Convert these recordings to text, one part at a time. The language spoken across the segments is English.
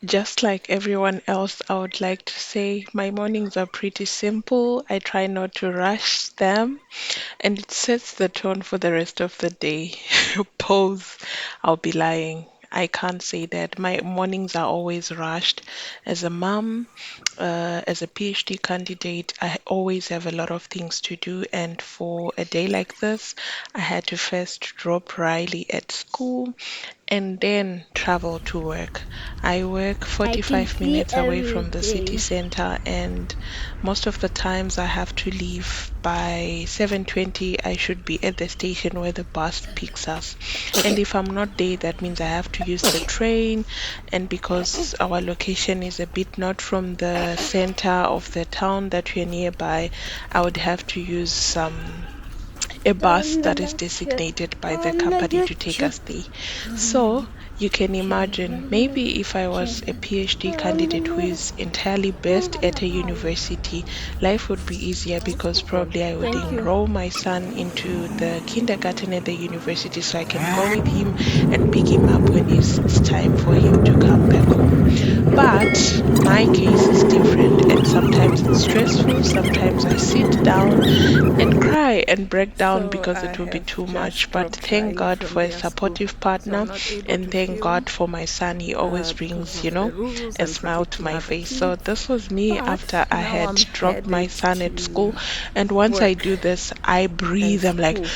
Just like everyone else, I would like to say my mornings are pretty simple. I try not to rush them, and it sets the tone for the rest of the day. Pose, I'll be lying. I can't say that. My mornings are always rushed. As a mom, as a PhD candidate, I always have a lot of things to do, and for a day like this, I had to first drop Riley at school and then travel to work. I work I can 45 see minutes away every from the city day. center, and most of the times I have to leave by 7:20. I should be at the station where the bus picks us. And if I'm not there, that means I have to use the train. And because our location is a bit not from the center of the town that we're nearby, I would have to use a bus Gonna that is let you, designated by the gonna company to get take you, us there. So gonna you can get you, imagine, gonna maybe if I get you, was a PhD candidate who gonna is entirely based at a university, life would be easier because probably I would Thank you. enroll my son into the kindergarten at the university so I can go with him and pick him up when it's time for him to come back home. But my case is different, and sometimes it's stressful. Sometimes I sit down and cry and break down So because I it will be have too much. just But dropped thank Riley God from for a their school, supportive so I'm partner, not able and to thank film God for my son. He always because brings, of the rules a and smile to protecting my other face. So kids. this was me But after I now had I'm dropped my headed son at school. to And once I work do this, I and breathe. I'm like, school.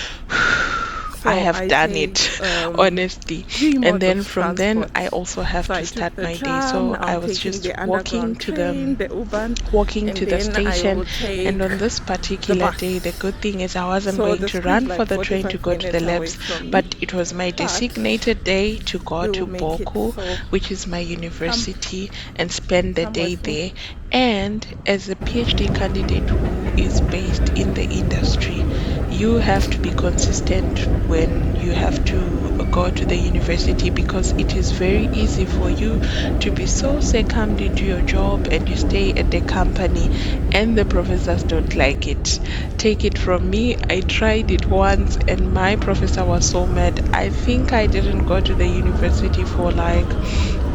I So have I done take it, honestly. three And modes then of from then, transport. I also have So to I took start the my day. tram, So now I I'm was taking just the underground train, the U-Bahn, walking to and the then I station. will take And on this the particular day, the bus. good thing is I wasn't So going the to school is run for like the train to 45 go to the minutes away labs, from me, but it was my but designated day to go we to will make it. Boku, So which is my come, university, and spend the come day with me. there. And as a PhD candidate who is based in the industry, you have to be consistent when you have to go to the university because it is very easy for you to be so succumbed into your job and you stay at the company and the professors don't like it. Take it from me, I tried it once and my professor was so mad. I think I didn't go to the university for like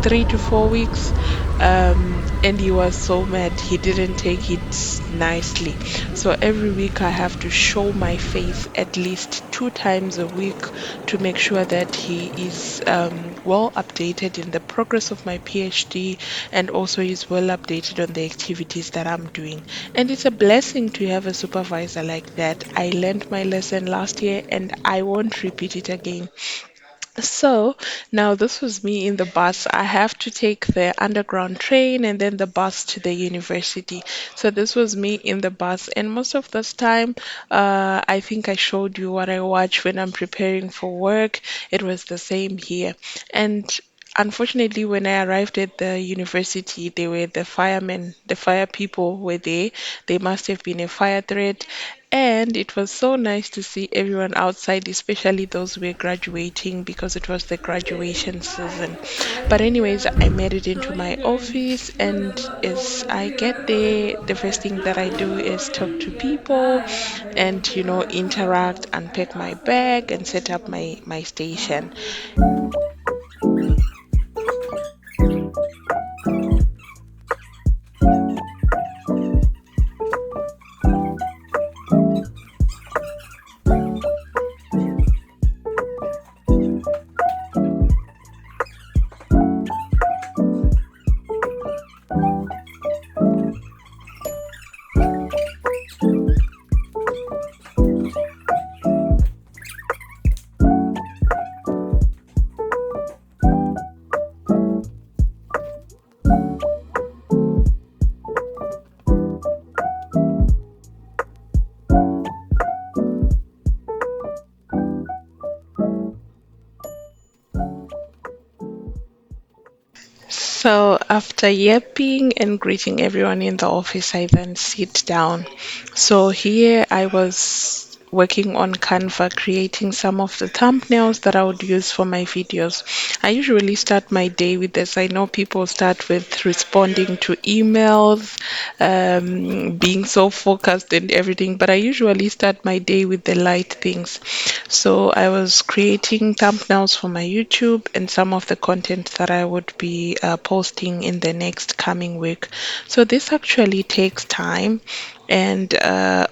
3 to 4 weeks. And he was so mad. He didn't take it nicely. So every week I have to show my face at least 2 times a week to make sure that he is well updated in the progress of my PhD and also is well updated on the activities that I'm doing. And it's a blessing to have a supervisor like that. I learned my lesson last year and I won't repeat it again. So now this was me in the bus. I have to take the underground train and then the bus to the university. So this was me in the bus, and most of this time, I think I showed you what I watch when I'm preparing for work. It was the same here, and unfortunately, when I arrived at the university, they were the firemen, the fire people were there. They must have been a fire threat. And it was so nice to see everyone outside, especially those who were graduating because it was the graduation season. But, anyways, I made it into my office, and as I get there, the first thing that I do is talk to people and, interact, unpack my bag, and set up my station. So after yapping and greeting everyone in the office, I then sit down. So here I was working on Canva, creating some of the thumbnails that I would use for my videos. I usually start my day with this. I know people start with responding to emails, being so focused and everything, but I usually start my day with the light things. So I was creating thumbnails for my YouTube and some of the content that I would be posting in the next coming week. So this actually takes time. And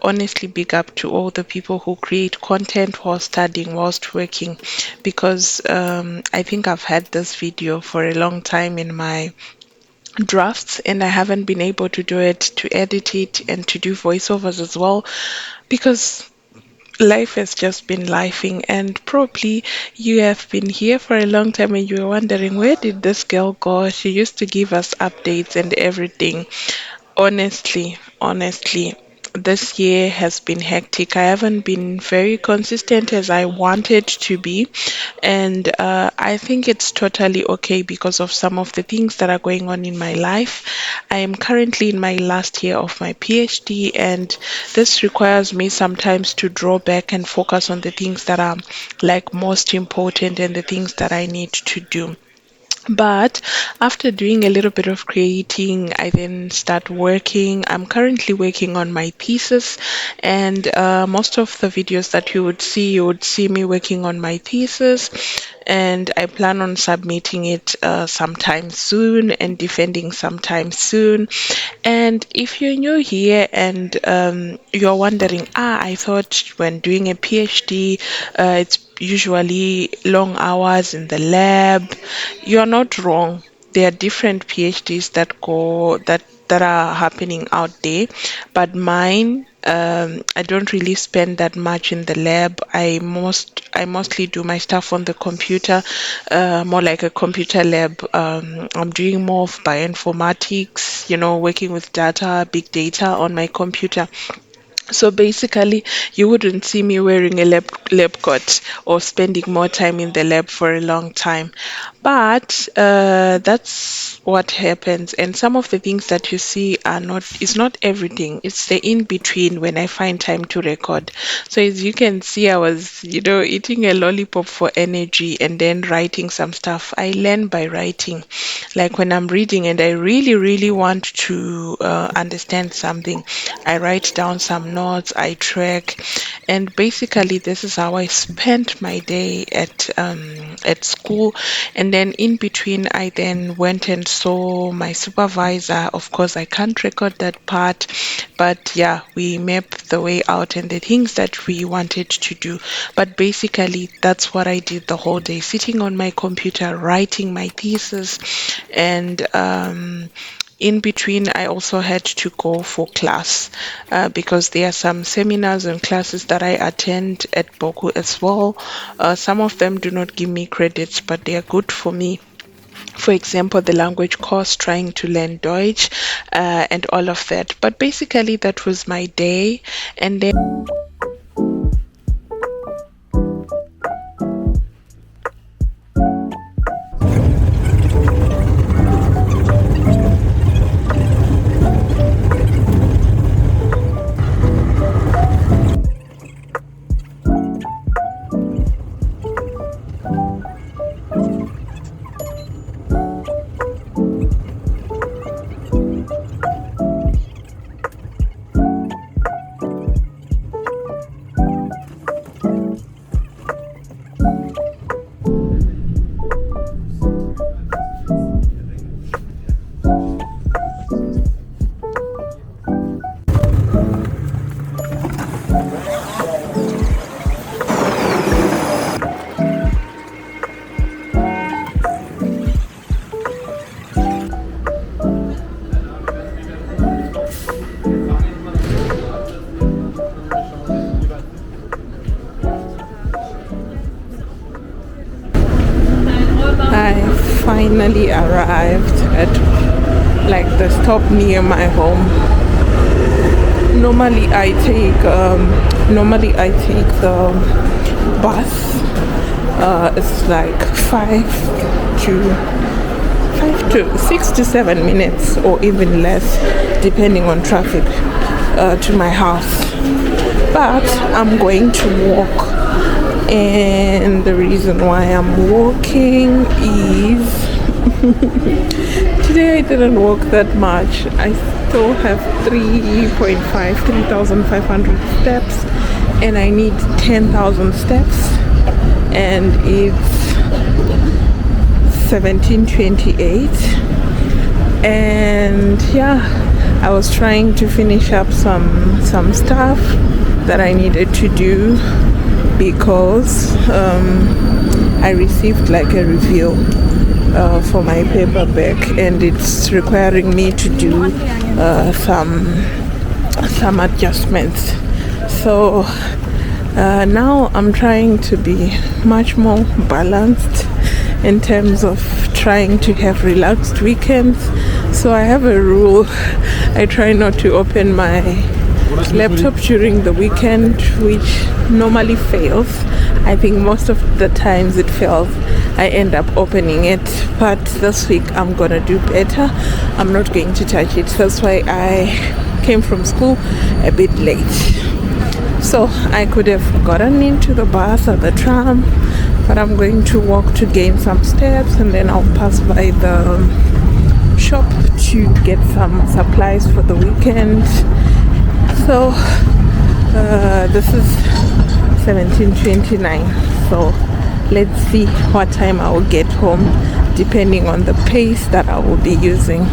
honestly, big up to all the people who create content while studying, whilst working, because I think I've had this video for a long time in my drafts and I haven't been able to do it, to edit it, and to do voiceovers as well, because life has just been lifing. And probably you have been here for a long time and you were wondering, where did this girl go? She used to give us updates and everything. Honestly, this year has been hectic. I haven't been very consistent as I wanted to be, and I think it's totally okay because of some of the things that are going on in my life. I am currently in my last year of my PhD, and this requires me sometimes to draw back and focus on the things that are like most important and the things that I need to do. But after doing a little bit of creating, I then start working. I'm currently working on my thesis, and most of the videos that you would see me working on my thesis. And I plan on submitting it sometime soon and defending sometime soon. And if you're new here and you're wondering, I thought when doing a PhD, it's usually long hours in the lab. You're not wrong. There are different PhDs that are happening out there, but mine, I don't really spend that much in the lab. I mostly do my stuff on the computer, more like a computer lab. I'm doing more of bioinformatics, working with data, big data on my computer. So basically, you wouldn't see me wearing a lab coat or spending more time in the lab for a long time. But that's what happens. And some of the things that you see is not everything. It's the in between when I find time to record. So as you can see, I was, eating a lollipop for energy and then writing some stuff. I learn by writing. Like when I'm reading and I really, really want to understand something, I write down some notes, I track, and basically this is how I spent my day at school. And then in between, I then went and saw my supervisor. Of course, I can't record that part, but yeah, we mapped the way out and the things that we wanted to do. But basically, that's what I did the whole day, sitting on my computer, writing my thesis, and in between, I also had to go for class because there are some seminars and classes that I attend at Boku as well. Some of them do not give me credits, but they are good for me. For example, the language course, trying to learn Deutsch, and all of that. But basically, that was my day. And then I finally arrived at like the stop near my home. Normally I take the bus. It's like 6 to 7 minutes or even less depending on traffic to my house. but I'm going to walk. And the reason why I'm walking is today I didn't walk that much. I still have 3,500 steps, and I need 10,000 steps, and it's 17:28. And yeah, I was trying to finish up some stuff that I needed to do because I received like a review for my paperback, and it's requiring me to do some adjustments. So now I'm trying to be much more balanced in terms of trying to have relaxed weekends. So I have a rule: I try not to open my laptop during the weekend, which normally fails. I think most of the times it fails. I end up opening it, but this week I'm gonna do better. I'm not going to touch it. That's why I came from school a bit late. So I could have gotten into the bus or the tram, but I'm going to walk to gain some steps, and then I'll pass by the shop to get some supplies for the weekend. So this is 17:29. So let's see what time I will get home, depending on the pace that I will be using.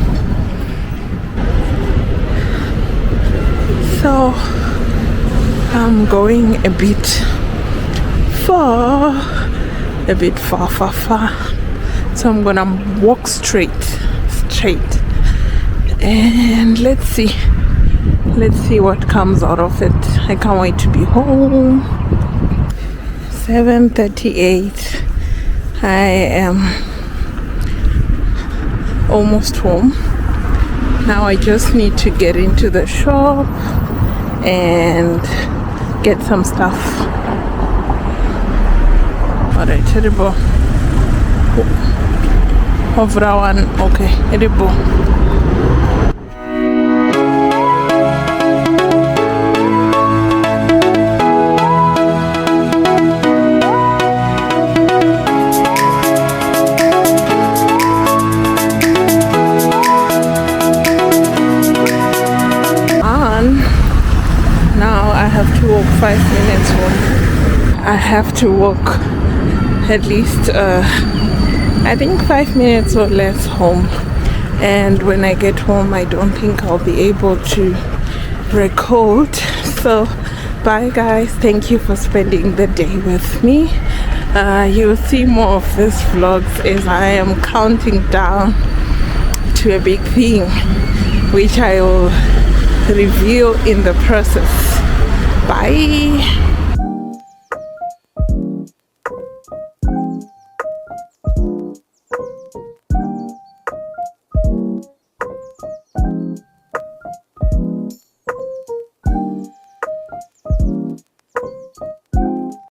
So I'm going a bit far. So I'm gonna walk straight, and let's see what comes out of it. I can't wait to be home. 7:38. I am almost home. Now I just need to get into the shop and get some stuff. Alright, edible. Hovrawan, okay, edible. Now I have to walk 5 minutes home. I have to walk at least I think 5 minutes or less home, and when I get home I don't think I'll be able to record. So bye guys, thank you for spending the day with me. You'll see more of this vlogs as I am counting down to a big thing, which I will reveal in the process. Bye.